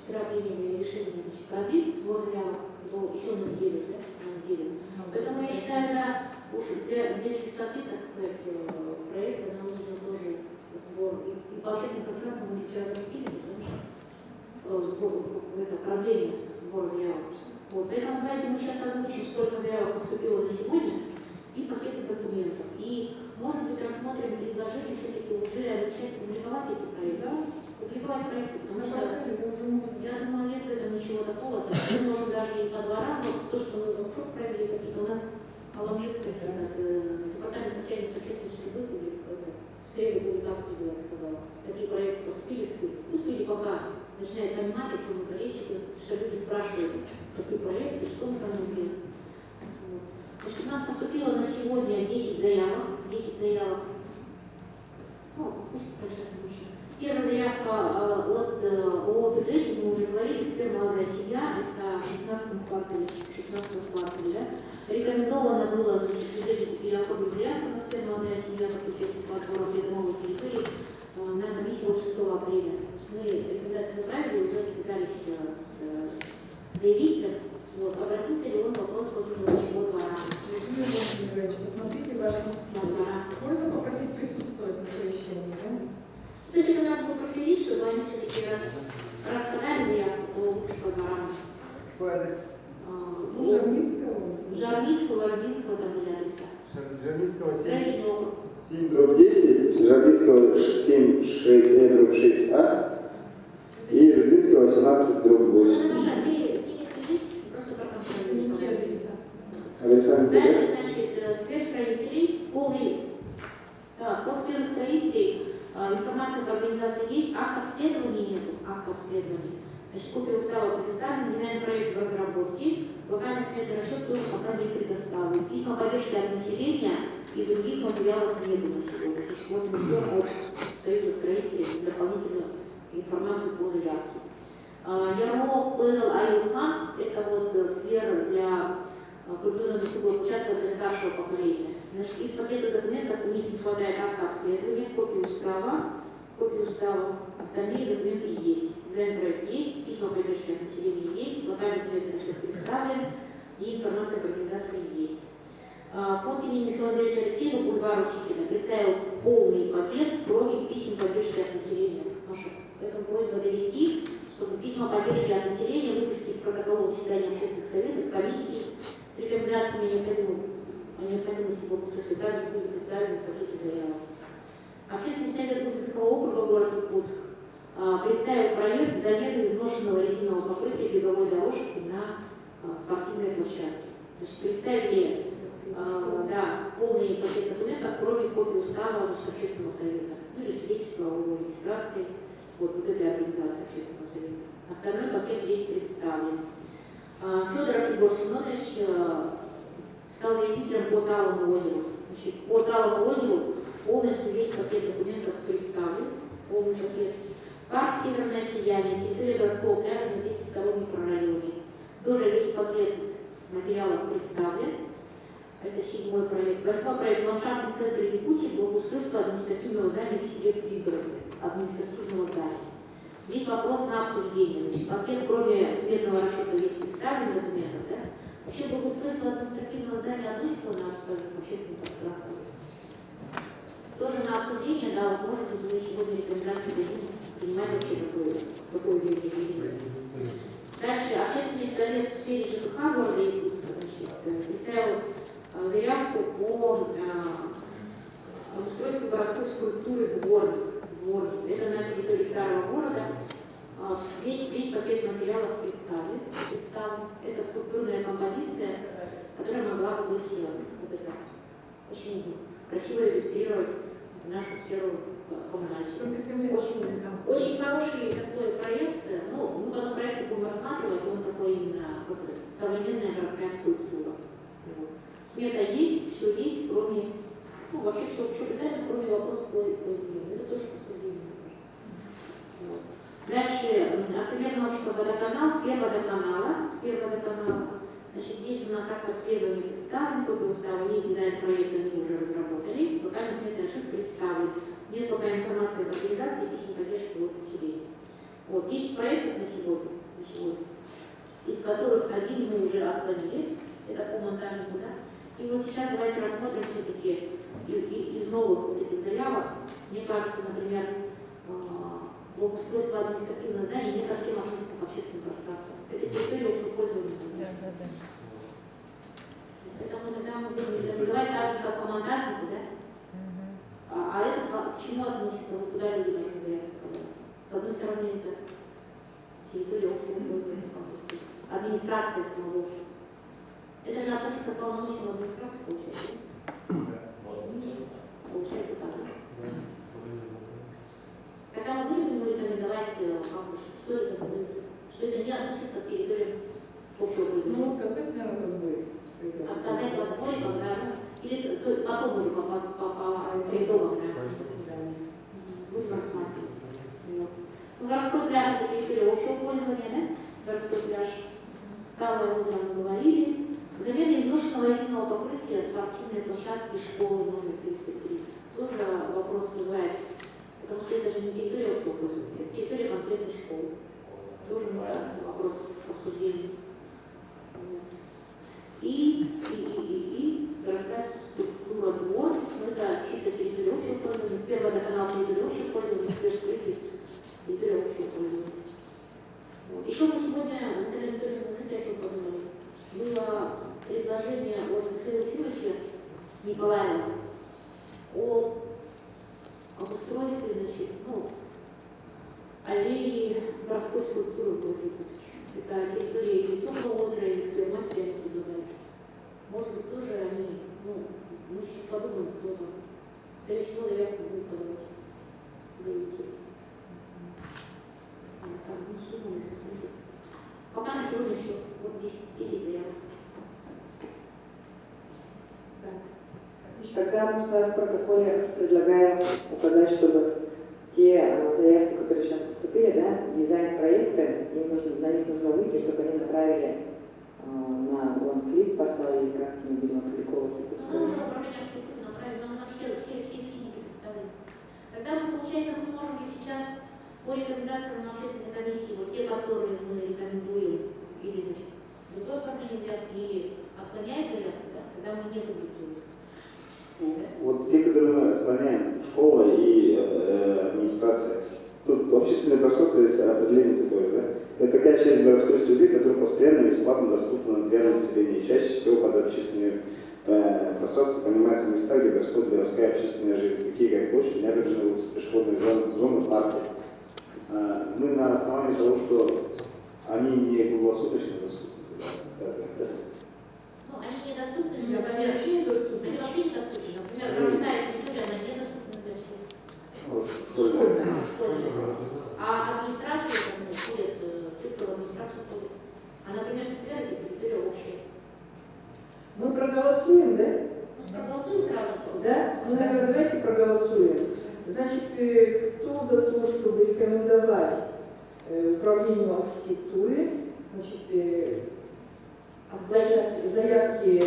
вчера приняли решение продлить сбор заявок еще на неделю, да? На неделю. Поэтому я считаю, да, уж для чистоты, так сказать, проекта нам нужно тоже сбор. И по общественным пространствам мы вчера запустили, это продление сбора заявок. Вот. Поэтому давайте мы сейчас озвучим, сколько заявок поступило на сегодня и пакеты документов. И, может быть, рассмотрим предложение все-таки уже начать публиковать эти проекты. Да? Публиковать проекты, потому что, я думаю, нет в этом ничего такого. Мы можем даже и по дворам, вот то, что мы воркшоп провели, какие-то у нас Аламбекский департамент связи с общественной службы среду публикацию делать, сказала. Такие проекты поступили, пусть люди пока начинают понимать, о чем мы говорим, что люди спрашивают, какие проекты, что мы там делаем. Значит, у нас поступило на сегодня 10 заявок. 10 заявок. Ну, пусть больше. Первая заявка от ООО «Бюджете», мы уже говорили, «Супермолодая семья», это в 16 квартале, да? Рекомендовано было, в бюджете купили оформить заявку на «Супермолодая семья», как участник платформы «Придомовой территории» на комиссии от 6 апреля. То есть мы рекомендации направили, уже связались с заявителем. Вот, обратился ли он к вопросу его двора? Владимир Владимирович, посмотрите ваш институт. Можно попросить присутствовать на совещании, да? То есть это надо было проследить, чтобы они все-таки распадали заявку по дворам. Какой адрес? Жарницкого, Родинского, там были адреса. Жарницкого 7. 7/10, Жарницкого 7/6А и Родинского 18/8. Хорошо, где с ними связались, просто проконтролируем. Дальше, значит, спецстроителей, по спецстроителей информация по организации есть, акт обследования нет, акт обследования. Значит, копия устава предоставлена, дизайн-проект в разработке, локальный сметный расчет тоже пока не предоставлен. Письма поддержки от населения и других материалов нету на сегодня. Значит, вот мы ждем от строителей дополнительную информацию по заявке. ЯРО ПЛ Аюхан – это вот сфера для культурно-досуговой площадки для старшего поколения. Значит, из пакета документов у них не хватает акта обследования, копии устава, остальные документы есть. Дизайн-проект есть, письма поддержки от населения есть, локальный сметный расчет представлен и информация об организации есть. Фонд имени Михаила Андреевича Алексеева, бульвар Учителя, представил полный пакет, кроме писем поддержки от населения. Маша, поэтому просьба довести, чтобы письма поддержки от населения, выписки из протокола заседания общественных советов, комиссий с рекомендациями о необходимости благоустройства также были представлены в пакете заявок. Общественный совет Путинского округа, город Иркутск, представил проект замены изношенного резинового покрытия беговой дорожки на спортивной площадке. Значит, представили полный пакет документов, кроме копии устава общественного совета, ну или свидетельства о его регистрации вот этой организации общественного совета. Остальной пакет есть представлен. Федоров Егор Семенович стал заявителем по Талому озеру. Значит, по Талому озеру полностью весь пакет документов представлен, полный пакет. Парк «Северное сияние», территория городского пляжа на 202 микрорайоне. Тоже весь пакет материалов представлен. Это 7-й проект. 8-й проект «Ландшафтный центр Якутии», благоустройство административного здания в селе Пригороды. Административного здания. Здесь вопрос на обсуждение. Значит, пакет, кроме сметного расчета, есть представлен документов. Да? Вообще благоустройство административного здания относится у нас к общественному пространству. Тоже на обсуждение, да, вот может быть, вы сегодня рекомендации дадим, принимать вообще такое заявление. Дальше, общественный совет в сфере ЖКХ города Якутска представил заявку по устройству городской скульптуры дворник. Это на территории старого города. Весь пакет материалов представлен. Это скульптурная композиция, которая могла бы быть очень красиво иллюстрировать нашу сферу коммунальщика. Очень хороший такой проект. Ну, мы потом проект будем рассматривать, он такой именно современная городская скульптура. Смета есть, все есть, кроме, вообще все писали, кроме вопросов по изменению. Это тоже обсуждение, мне кажется. Вот. Дальше, акционерное общество «Водоканал», с первого водоканала. Значит, здесь у нас акт обследования представлен, копия устава есть, дизайн проекта мы уже разработали, локальный сметный расчет представлен. Нет пока информации об организации, писем поддержки от населения. Вот, 10 проектов на сегодня. сегодня, из которых один мы уже отклонили, это по монтажнику, да? И вот сейчас давайте рассмотрим все-таки из новых вот этих заявок. Мне кажется, например, благоустройство административного здания не совсем относится к общественному пространству. Это территория общего пользования. Поэтому иногда мы будем рекомендовать так же, как по монтажнику, да? А это к чему относится? Вот куда люди должны заявку подавать? С одной стороны, это территория общего пользования, администрация самого. Это же относится к полномочиям администрации, получается? Получается так, да? Когда мы будем ему рекомендовать, что это не относится к территории общего пользования? Ну, отказать, наверное, в отборе. Отказать в отборе, когда, или потом уже по итогам, да? Будем рассматривать. Ну, городской пляж – это территория общего пользования, да? Городской пляж. Талое озеро мы говорили. Замена изношенного резинового покрытия спортивной площадки школы номер 33. Тоже вопрос вызывает, потому что это же не территория общего пользования, это территория конкретной школы. Тоже вопрос обсуждения. И городская структура двор, это чисто территория общего пользования, с первого водоканала территория общего пользования, с первой территория общего пользования. Вот. Еще мы сегодня, Наталья Анатольевна, знаете, о чем подумали? Было предложение от Михаила Ефимовича Николаева об устройстве, значит, аллеи городской структуры города. Это территория или Темного озера, или сквер Матери, может быть, тоже они, мы сейчас подумаем, кто там. Скорее всего, заявку будут подавать заявители. Там, суммы, если смотреть. Пока на сегодня еще вот 10 заявок. Тогда мы в протоколе предлагаем указать, чтобы те заявки, которые сейчас поступили, да, дизайн-проекты, на них нужно выйти, чтобы они направили на OneClick портал или как мы будем опубликовывать их Ну, условия. уже управление архитектуры направили, нам на все эскизники представлены. Тогда мы, получается, мы можем сейчас по рекомендациям на общественной комиссии, вот те, которые мы рекомендуем, или, значит, другое оформление заявки, или отклоняем заявку, да, тогда мы не публикуем. Вот те, которые мы отклоняем, школа и администрация. Тут общественное пространство есть определение такое, да? Это такая часть городской среды, которая постоянно и бесплатно доступна для населения. Чаще всего под общественное пространство понимается места, где происходит городская общественная жизнь, такие как площадь, набережные улицы, пешеходные зоны, парки. Мы на основании того, что они не круглосуточно доступны, да? Ну, они недоступны же, Нет, они например, вообще недоступны. они вообще недоступны. Например, городская территория, она недоступна для всех. Школьная. А администрация, ходят, те, кто в администрацию ходит. А, например, сквер – это территория общая. Мы проголосуем, да? Может, проголосуем сразу? Да? Ну, наверное, давайте проголосуем. Значит, кто за то, чтобы рекомендовать управлению архитектуры, значит, заявки,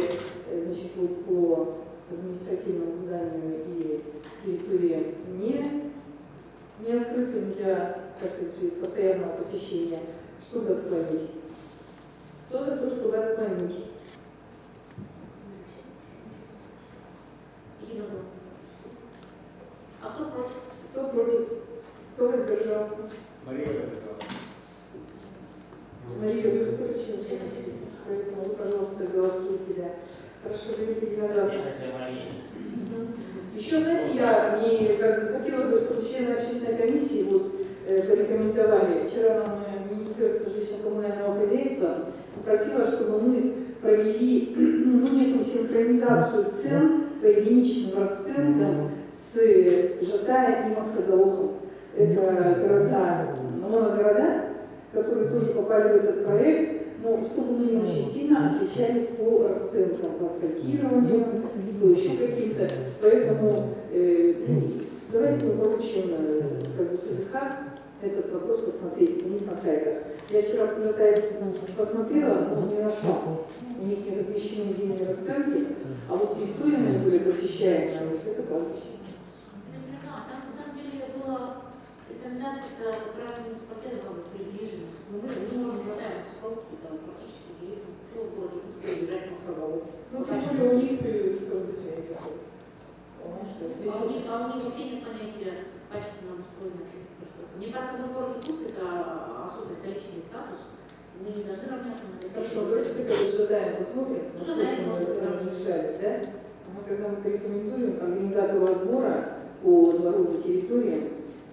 значит, вот по административному зданию и территории не открытым для, так сказать, постоянного посещения, чтобы отклонить. Кто за то, чтобы отклонить? А кто против? Кто против? Кто воздержался? Мария Владимировна. Мария, вы же тоже член комиссии, поэтому вы, пожалуйста, голосуйте, да. Хорошо, вы единогласно. Еще, знаете, я хотела бы, чтобы члены общественной комиссии порекомендовали. Вчера нам Министерство жилищно-коммунального хозяйства попросило, чтобы мы провели некую синхронизацию цен по единичным расценкам с Жатаем и Максагаухом. Это города, моногорода, которые тоже попали в этот проект, но чтобы мы не очень сильно отличались по расценкам, по асфальтированию, по еще каким-то. Поэтому давайте мы поручим СДХ этот вопрос посмотреть у них на сайтах. Я вчера посмотрела, но не нашла. У них не размещены единые расценки, а вот территории были посещаемые, вот это кладбище. Там на самом деле было Рекомендация это как раз муниципалитета как бы приближена. Мы можем желаем сколько там практически деревьев. Что в городе пускай бежать на Сагалу. Ну, тем более у них, как бы, А у них вообще нет понятия качественного устроенного общественного пространства. Мне кажется, мы в городе Курск это особый столичный статус. Мы не должны равняться на это. Хорошо, давайте тогда ожидаем, посмотрим, Ну, насколько мы ожидаем, сразу можно решались, да? Когда мы порекомендуем организатору отбора по дворовым территориям,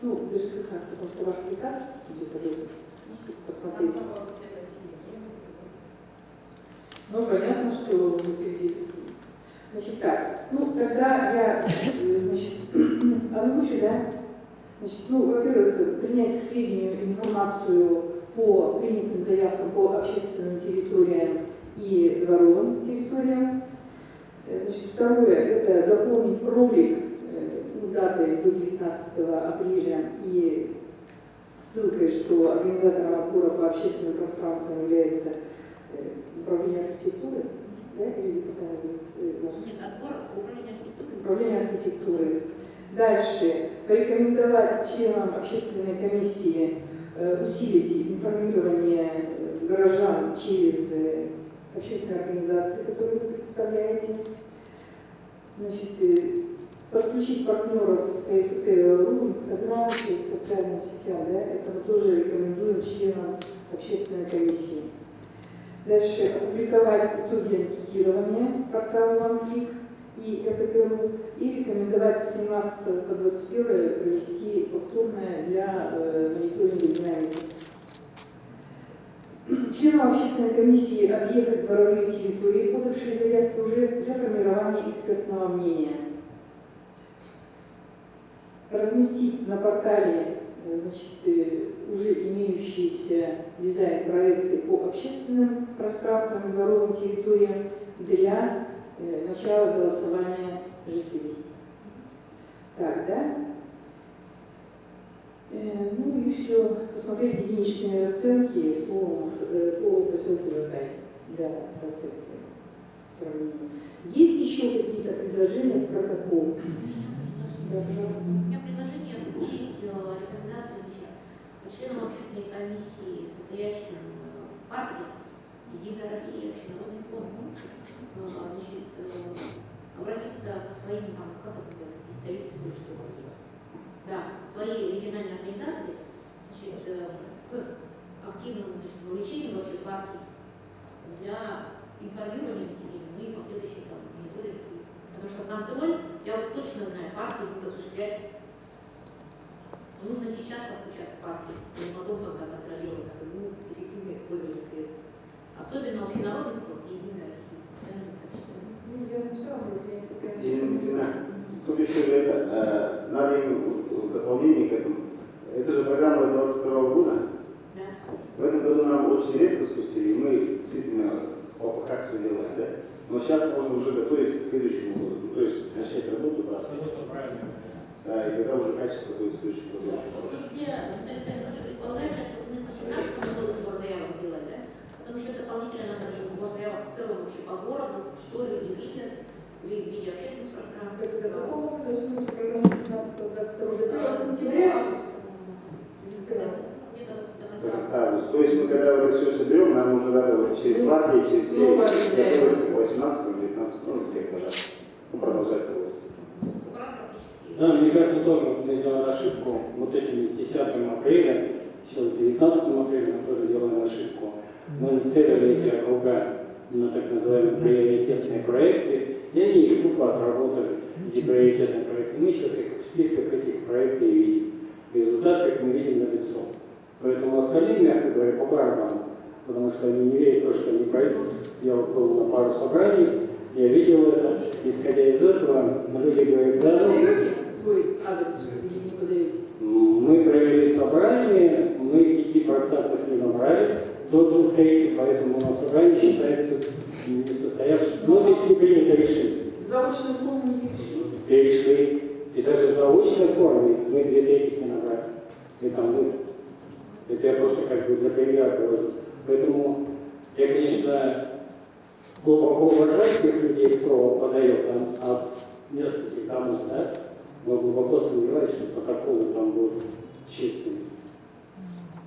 ну, даже как, потому что ваш приказ будет подобный, посмотреть. Ну, понятно, что мы. Значит, так, ну, тогда я, значит, озвучу, да? Значит, ну, во-первых, принять к сведению информацию по принятым заявкам по общественным территориям и дворовым территориям. Значит, второе, это дополнить ролик датой до 19 апреля и ссылкой, что организатором отбора по общественным пространствам является управление архитектуры, да, или какая будет? Нет, отбор управления архитектурой. Управление архитектурой. Дальше, порекомендовать членам общественной комиссии усилить информирование горожан через общественные организации, которые вы представляете. Значит, подключить партнеров КФТ.ру, Инстаграм, социальным сетям, да, это мы тоже рекомендуем членам общественной комиссии. Дальше опубликовать итоги анкетирования портала OneClick и КФТ.ру и рекомендовать с 17 по 21 провести повторное для мониторинга динамики. Членам общественной комиссии объехать дворовые территории, подавшие заявки уже для формирования экспертного мнения. Разместить на портале, значит, уже имеющиеся дизайн-проекты по общественным пространствам и дворовым территориям для начала голосования жителей. Так, да? Ну и все. Посмотреть единичные расценки по поселку Жакай для сравнения. Есть еще какие-то предложения в протокол? Да, пожалуйста. У меня предложение включить рекомендацию членам общественной комиссии, состоящим в партии «Единая Россия», Общенародный фонд, значит, обратиться к своим, там, как это называется, представительству, что ли, да, своей региональной организации, значит, к активному, значит, вовлечению вообще партии для информирования населения, ну и последующих там мониторинг. Потому что контроль, я вот точно знаю, партии будут осуществлять. Нужно сейчас подключаться к партии, и потом когда контролировать, как и будут эффективно использовать средства. Особенно общенародный фонд и Единая Россия. Ну, я написала, но у меня есть такая Тут еще это, надо им в дополнение к этому. Это же программа 2022 года. Да. В этом году нам очень резко спустили, и мы действительно в попыхах все делаем, да? Но сейчас можно уже готовить к следующему году. Ну, то есть начать работу, да. Абсолютно правильно. Да, и тогда уже качество будет в следующем году очень В том хорошее. числе, предполагаем, сейчас вот мы по 17 году сбор заявок сделали, да? Потом еще дополнительно надо же сбор заявок в целом вообще по городу, что люди видят в виде общественных пространств. Это до какого года должны уже программа 17-22 до 1 сентября? Где-то до До конца. конца августа. То есть мы когда вот это все соберем, нам уже надо вот через март, через все, готовиться к 18-19, ну, тех годах. Ну, продолжать работать. Как раз практически. Да, мне кажется, тоже вот мы сделали ошибку вот этим 10 апреля, сейчас 19 апреля мы тоже делаем ошибку. Мы нацелили эти округа на так называемые приоритетные проекты, и они их тупо отработали, эти приоритетные проекты. Мы сейчас их в списках этих проектов и видим. Результат, как мы видим, налицо. Поэтому остальным, мягко говоря, по барабану, потому что они не верят в то, что они пройдут. Я вот был на пару собраний, я видел это. Исходя из этого, люди говорят, да, Подаете свой адрес или не подаете? мы провели собрание, мы 5% не набрали до 2/3, поэтому на собрании считается несостоявшимся. Но здесь не принято решение. В заочную форму не перешли? Перешли. И даже в заочной форме мы 2/3 не набрали. Это мы. Это я просто как бы для примера говорю. Поэтому я, конечно, глубоко уважаю тех людей, кто подает там от нескольких домов, да? Но глубоко сомневаюсь, что протоколы там будут чистыми.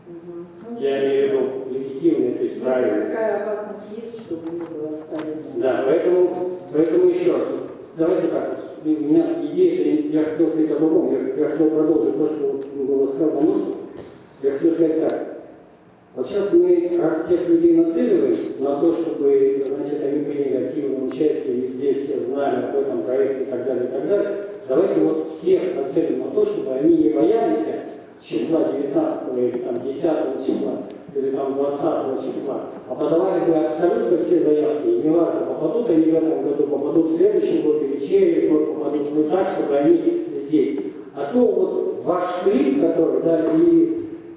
Ну, Я имею в виду легитимные, то есть правильные. такая опасность есть, чтобы не было спалено. Да, поэтому еще раз, давайте так, у меня идея, я хотел сказать о другом, я хотел продолжить то, что было сказано мной. Я хотел сказать так. Вот сейчас мы раз тех людей нацеливаем на то, чтобы, значит, они приняли активное участие, везде все знали об этом проекте и так далее, давайте вот всех нацелим на то, чтобы они не боялись числа 19 или там 10 числа, или там 20 числа, а подавали бы абсолютно все заявки, и неважно, попадут они в этом году, попадут в следующем году, или через год попадут, ну так, чтобы они здесь. А то вот ваш клип, который, да, и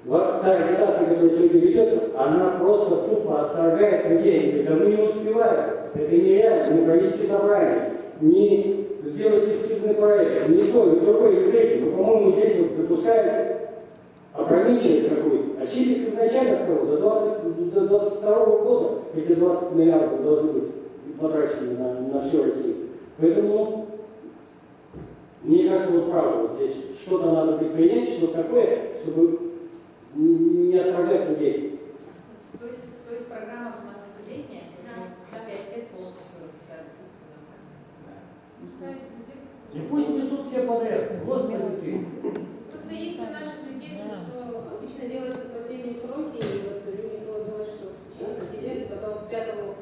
та агитация, которая сегодня ведется, она просто тупо отторгает людей. Они говорят, да мы не успеваем, это нереально, не провести собрание, не сделать эскизный проект, ни то, ни другое, ни третье. Мы, по-моему, здесь вот допускаем ограниченность какую-то. А Чибис изначально сказал, до 22 года эти 20 миллиардов должны быть потрачены на всю Россию. Поэтому, мне кажется, вот правда, вот здесь что-то надо предпринять, что такое, чтобы не отправлять людей. То есть программа же у нас пятилетняя, что за 5 лет полностью все расписали. И пусть несут все подряд. Господи ты. Просто есть у наших людей, что обычно делается в последние сроки, и вот люди было думать, что определяется, потом 5-го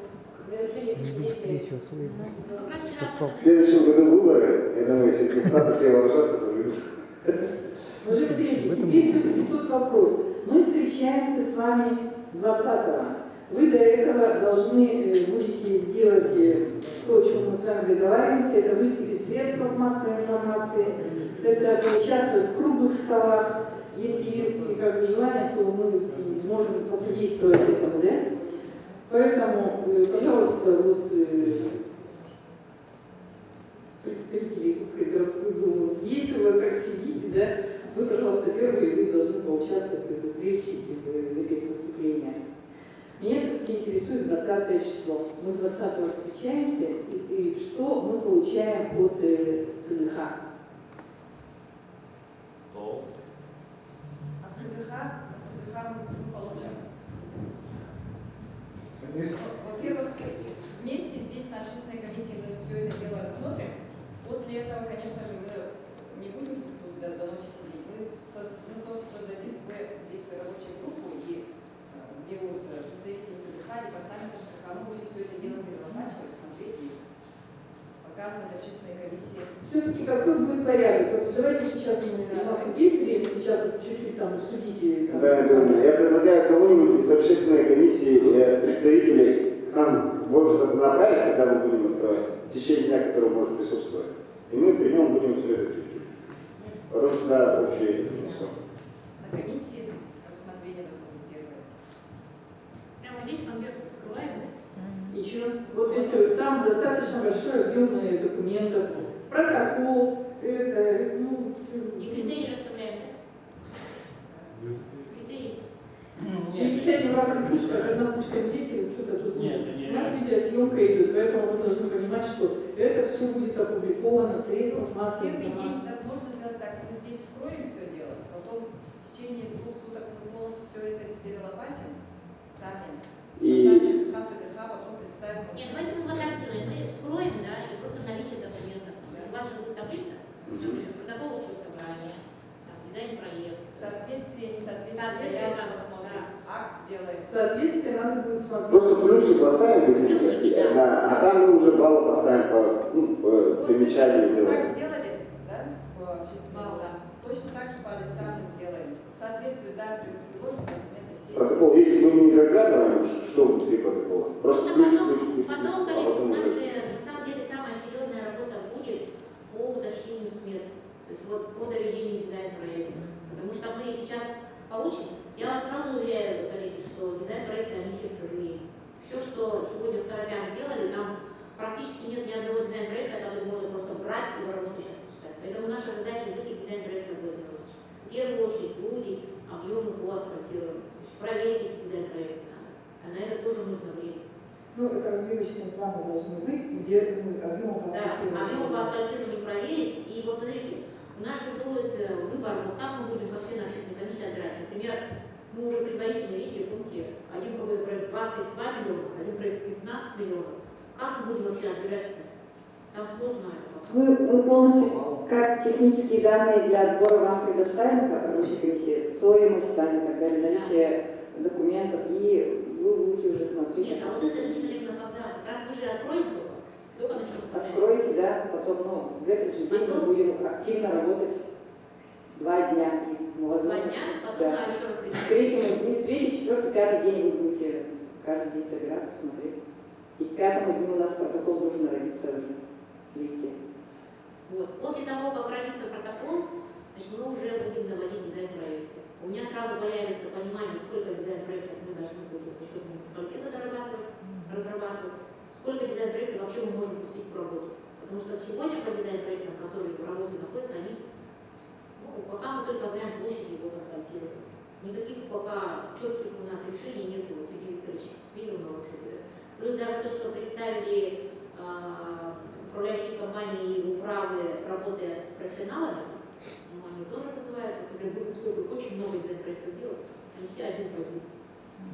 завершения пятилетия. В следующем году выборы, я думаю, если депутаты все вооружатся, то люди. Уже впереди. Теперь все-таки тот вопрос. Мы встречаемся с вами 20-го. Вы до этого должны будете сделать то, о чем мы с вами договариваемся. Это выступить в средствах массовой информации, это участвовать в круглых столах. Если есть как бы, желание, то мы можем посодействовать этому, да? Поэтому, пожалуйста, вот представители Иркутской городской думы, если вы как сидите, да, вы, пожалуйста, первые, вы должны поучаствовать и застрельщики в этих выступлениях. Меня все-таки интересует 20 число. Мы 20-го встречаемся, и что мы получаем от ЦДХ? Стол. От ЦДХ мы получим. Во-первых, вместе здесь на общественной комиссии мы все это дело рассмотрим. После этого, конечно же, мы не будем тут до ночи сидеть. Мы создадим свою здесь рабочую группу, и где будут представители СДХ, департамента ЖКХ, мы будем все это дело перелопачивать, смотреть и показывать общественной комиссии. Все-таки какой будет порядок? Вот давайте сейчас, у нас тут есть время, сейчас вот чуть-чуть там судите. Там, Да, я предлагаю кого-нибудь из общественной комиссии представителей к нам может направить, когда мы будем открывать, в течение дня, который может присутствовать. И мы при нем будем все это чуть-чуть. Потому что да, общее несем. На комиссии рассмотрение должно быть первое. Прямо здесь конверт раскрываем, да? Ничего. Вот это, там достаточно большой объем документов, протокол, это, ну, И критерии расставляем, да? Критерии. и сядем в разных кучках, одна кучка здесь, и вот что-то тут. Нет, это не У нас видеосъемка идет, поэтому мы должны понимать, что это все будет опубликовано в средствах массовой Первый день информации. так можно сделать так, мы здесь вскроем все дело, потом в течение 2 суток мы полностью все это перелопатим сами. И ЖКХ, потом представим. Нет, давайте мы вот так сделаем. Мы вскроем, да, и просто наличие документов. То есть у вас же будет таблица, например, протокол общего собрания, там, дизайн-проект. Соответствие, несоответствие, Соответствие, заявку да. посмотрим, акт сделаем. Соответствие надо будет смотреть. просто плюсы поставим быстренько, Плюсики, да. да, а там мы уже баллы поставим по Вот примечанию мы сделаем. так сделали, да, по общественным местам. Точно так же по адресам мы сделаем. Соответствие, да, приложим документы все. Протокол, если мы не заглядываем, что внутри протокола? Просто плюс, плюс, плюс, Потом, а коллеги, у потом нас уже. же на самом деле самая серьезная работа будет по уточнению смет. То есть вот по доведению дизайн-проекта. Потому что мы сейчас получим. Я вас сразу уверяю, коллеги, что дизайн-проекты, они все сырые. Все, что сегодня в торопях сделали, там практически нет ни одного дизайн-проекта, который можно просто брать и в работу сейчас пускать. Поэтому наша задача из этих дизайн-проектов будет в первую очередь выудить объемы по асфальтированию. То есть проверить дизайн-проекты надо. А на это тоже нужно время. Ну, это разбивочные планы должны быть, где объемы по Да, объемы по асфальтированию проверить. И вот смотрите, у У нас же будет выбор, вот как мы будем как члены общественной комиссии отбирать. Например, мы уже предварительно видели, помните, один какой-то проект 22 миллиона, один проект 15 миллионов. Как мы будем вообще отбирать-то? Там сложно. Мы полностью, как технические данные для отбора вам предоставим, как рабочей комиссии, стоимость, там, и так далее, наличие документов, и вы будете уже смотреть. Нет, а вот это же непонятно когда. Как раз мы же откроем только начнем вставлять. Откройте, да, потом, ну, в этот же день мы будем активно работать 2 дня. И, возможно, 2 дня, потом да. еще раз встречаемся. Третий, четвертый, пятый день вы будете каждый день собираться, смотреть. И к 5-му дню у нас протокол должен родиться уже. Видите? Вот. После того, как родится протокол, значит, мы уже будем наводить дизайн-проекты. У меня сразу появится понимание, сколько дизайн-проектов мы должны будем за счет муниципалитета разрабатывать, сколько дизайн-проектов вообще мы можем пустить в работу. Потому что сегодня по дизайн-проектам, которые в работе находятся, они, ну, пока мы только знаем площади, вот асфальтируем. Никаких пока четких у нас решений нет. Вот Сергей Викторович видел на workshopе. Плюс даже то, что представили управляющие компании и управы, работая с профессионалами, ну, они тоже вызывают, например, будут сколько очень много дизайн-проектов сделать, они все один по один.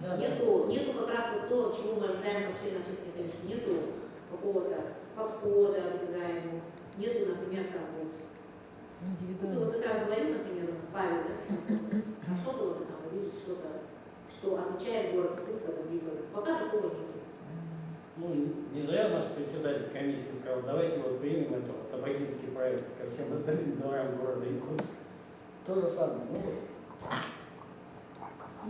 Да. Нету как раз вот то, чего мы ожидаем от членов общественной комиссии, нету какого-то подхода к дизайну, нету, например, там вот. Ну, вот как раз говорил, например, у нас Павел, да, хорошо было бы там увидеть что-то, что отличает город Иркутск от других городов. Пока такого нет. Ну, не зря наш председатель комиссии сказал, давайте вот примем это Табакинский проект ко всем остальным дворам города Иркутск. То же самое.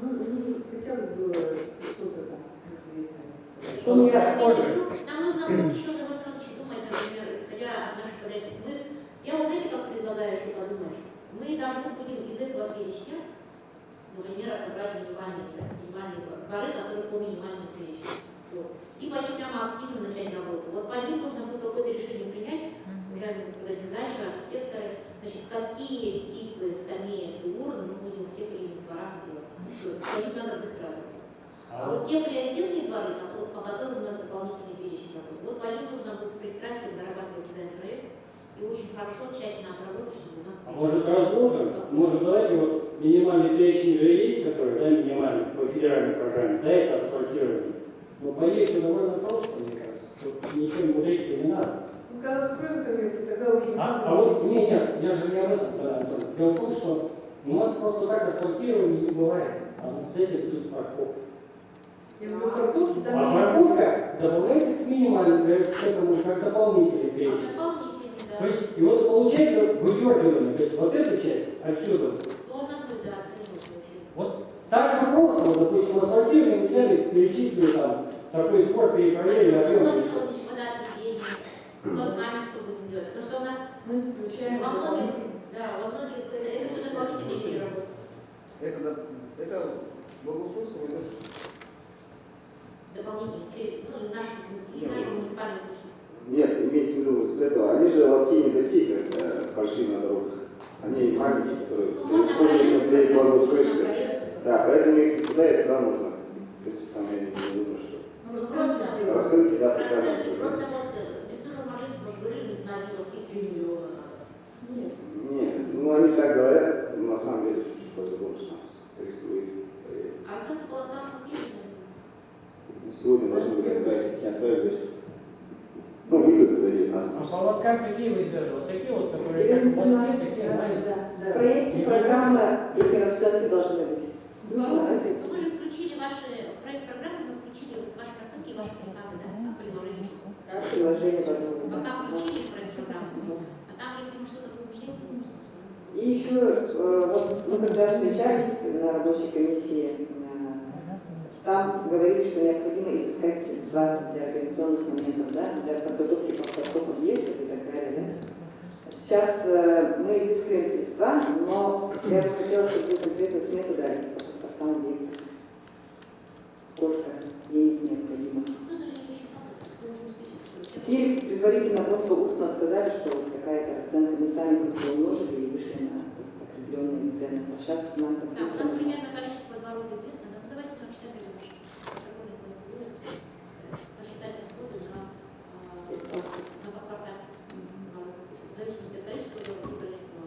Ну, не хотя бы было что-то там интересное. Что мне Нам нужно будет еще, Завод Миронович, думать, например, исходя от наших подач. Я вот знаете, как предлагаю еще подумать? Мы должны будем из этого перечня, например, отобрать минимальные дворы, которые по минимальному перечню. Вот. И по ним прямо активно начать работу. Вот по ним нужно будет какое-то решение принять, уважаемые господа дизайнеры, архитекторы, значит, какие типы скамеек и урн мы будем в тех или иных дворах делать. Все, по ним надо быстро работать. А вот те приоритетные дворы, по которым у нас дополнительный перечень работы, вот по ним нужно будет с пристрастием дорабатывать дизайн-проект и очень хорошо, тщательно отработать, чтобы у нас... А может разложим? Может давайте вот минимальный перечень же есть, который, да, минимальный по федеральной программе, да, это асфальтирование. Но по действию довольно просто, мне кажется. Тут ничего мудрить не надо. Ну, когда вскроем проект, тогда увидим. А вот, нет, я же не об этом, да, Антон. Дело в том, что у нас просто так асфальтирование не бывает. А с этим плюс парковка. Я говорю, парковки там А парковка добавляется к минимальному, к этому, как дополнительный перечень. Дополнительный, да. То есть, и вот получается выдергивание, то есть вот эту часть отсюда. Сложно наблюдаться, вообще. Вот так бы просто, вот, допустим, асфальтирование мы взяли, перечислили там, такой двор перепроверили, Владимир объем. Владимирович, подать деньги, с лотками что будем делать. Потому что у нас мы включаем во многих, это все дополнительные вещи работы. Это благоустройство, это Дополнительные, из нашего муниципального случая. Нет, имейте в виду с этого. Они же лотки не такие, как большие на дорогах. Они маленькие, которые используются для благоустройства. Да, поэтому их туда и туда можно. В принципе, там я не думаю, что... Просто Рассылки, да, рассылки. прекрасно. Просто вот Бестужев-Моржинск, мы же говорили, на виловке 3 миллиона. Нет. Нет, ну они так говорят, но на самом деле чуть-чуть по-другому, что нас средствует. А рассылки полотна у нас есть? Сегодня должны были отправить отправить. Ну, выгоду дали нас. А по лоткам какие вы взяли? Вот такие вот, которые как в Москве, такие маленькие. В проекте программы эти расценки должны быть. Душа, это Мы же включили в проект программы, мы включили вот ваши рассылки и ваши приказы, да, как приложение. Как приложение должно быть. Пока включили в проект программы. А там, если мы что-то будем делать, то мы, собственно, И еще, вот мы когда встречались на рабочей комиссии, там говорили, что необходимо изыскать средства для организационных моментов, да, для подготовки поставщиков объектов и так далее. Да. Сейчас мы изыскиваем средства, но я бы хотела, чтобы вы конкретную смету дали по поставкам объектов. Сколько денег необходимо. кто-то же еще сколько Силь предварительно просто устно сказали, что вот такая-то расценка, мы сами просто умножили и вышли на определенные цены. А сейчас нам Так, у нас примерно количество дворов известно, да? Ну, давайте там считать посчитать расходы на паспорта. В зависимости от количества дворов и количества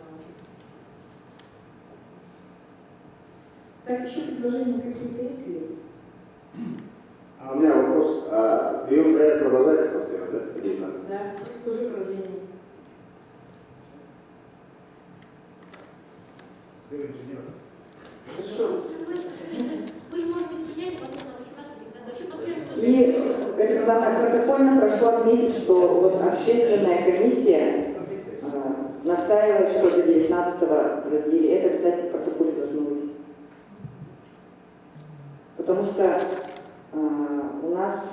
Так, еще предложения какие-то есть, коллеги? А у меня вопрос. Прием заявок продолжается по сферам, да? По 19? Да, тоже продление. Сфера инженера. Хорошо. Мы же можем их принять, потом на 18-19 вообще по сферам тоже. И это самое протокольно прошу отметить, что вот общественная комиссия настаивает, что до 19-го продлили. Это обязательно в протоколе должно быть. Потому что у нас,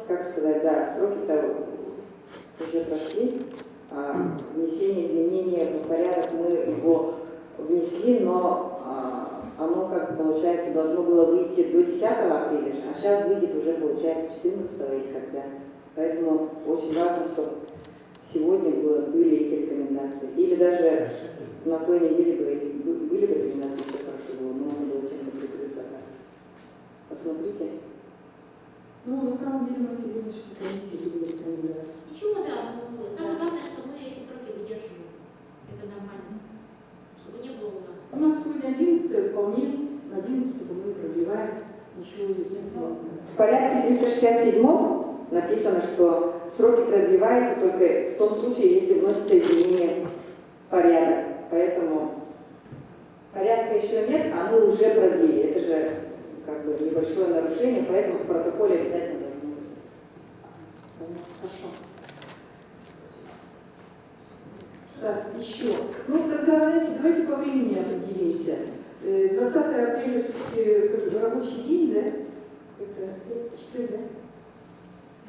как сказать, да, сроки-то уже прошли, внесение изменений в порядок мы его внесли, но оно, как получается, должно было выйти до 10 апреля, а сейчас выйдет уже, получается, 14 или когда. Поэтому очень важно, чтобы сегодня были эти рекомендации. Или даже на той неделе были бы рекомендации, все хорошо было, но надо было чем-то прикрыться. Посмотрите. Ну, на самом деле, мы сегодняшней комиссии были рекомендовать. Ничего, да, ну, самое главное, что мы эти сроки выдерживаем. Это нормально. Чтобы не было у нас. У нас сегодня 11 вполне, 11 мы продлеваем, ничего здесь нет. В порядке 367 написано, что сроки продлеваются только в том случае, если вносятся изменения в порядок. Поэтому порядка еще нет, а мы уже продлили. Это же как бы небольшое нарушение, поэтому в протоколе обязательно должно быть. Хорошо. Так, еще. Ну, тогда, знаете, давайте по времени определимся. 20 апреля все-таки рабочий день, да? Это четверг, да?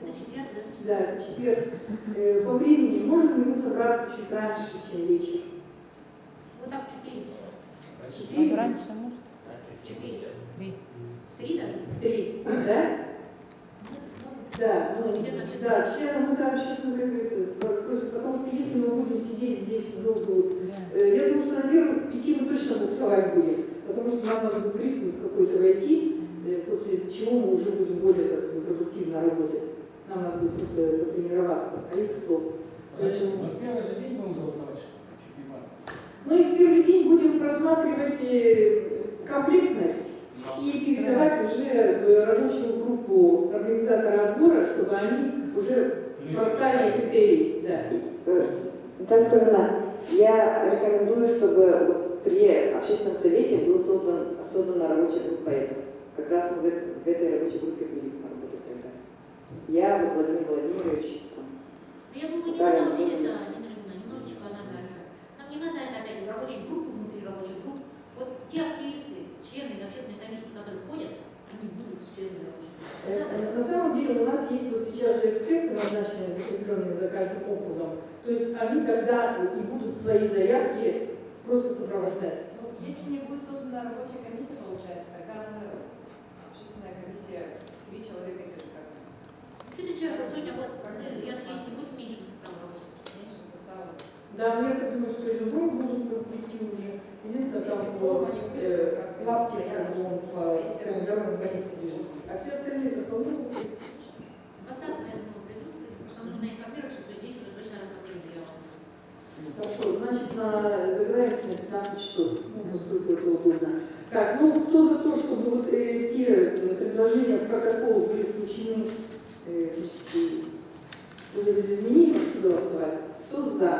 Это четверг, да? Да, это четверг. По времени можем ли мы собраться чуть раньше, чем вечер? Вот так 4. 4? Раньше может? 4. 3 даже? 3, да? Ну, это сможем. Да, ну, Члены да, члены мы там общественного вопроса, потому что если мы будем сидеть здесь долго, я думаю, что на первых 5 мы точно буксовать будем, потому что нам надо в ритм какой-то войти, после чего мы уже будем более, так сказать, продуктивно работать. Нам надо будет просто потренироваться, а их 100. Поэтому первый же день будем голосовать, чуть не мало. Ну и в первый день будем просматривать комплектность и передавать уже в рабочую группу организатора отбора, чтобы они уже поставили критерии. Да. Наталья Анатольевна, я рекомендую, чтобы вот при общественном совете была создана рабочая группа этого. Как раз мы в этой рабочей группе будем работать тогда. Я, вот Владимир Владимирович. Я думаю, не надо вообще это, немножечко надо это. Нам не надо это опять в рабочей группе, внутри рабочей группы. Вот те активисты, члены общественной комиссии, которые ходят, они будут членами рабочей группы. На самом деле у нас есть вот сейчас же эксперты, назначенные, закрепленные за каждым округом. То есть они тогда и будут свои заявки просто сопровождать. Ну, если не будет создана рабочая комиссия, получается, тогда мы, общественная комиссия, 3 человека, это же как Что-то человек, вот сегодня, вот, я надеюсь, не будет меньшим составом работать. меньше состава. Да, но я так думаю, что же дом должен был прийти уже. Единственное, там Если по дома не будет, как бы, лапте, стоянка. как бы он по системе здоровья больницы лежит. А все остальные-то вполне могут. 20-го, я думаю, придут, просто нужно информировать, что здесь уже точно рассмотрели заявку. Хорошо, значит, договоримся на 15 часов, насколько это удобно. Так, ну кто за то, чтобы вот те предложения в протокол были включены уже без изменений, прошу голосовать. Кто за?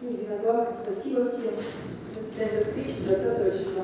Ну, единогласно. Спасибо всем. До свидания, до встречи 20 числа.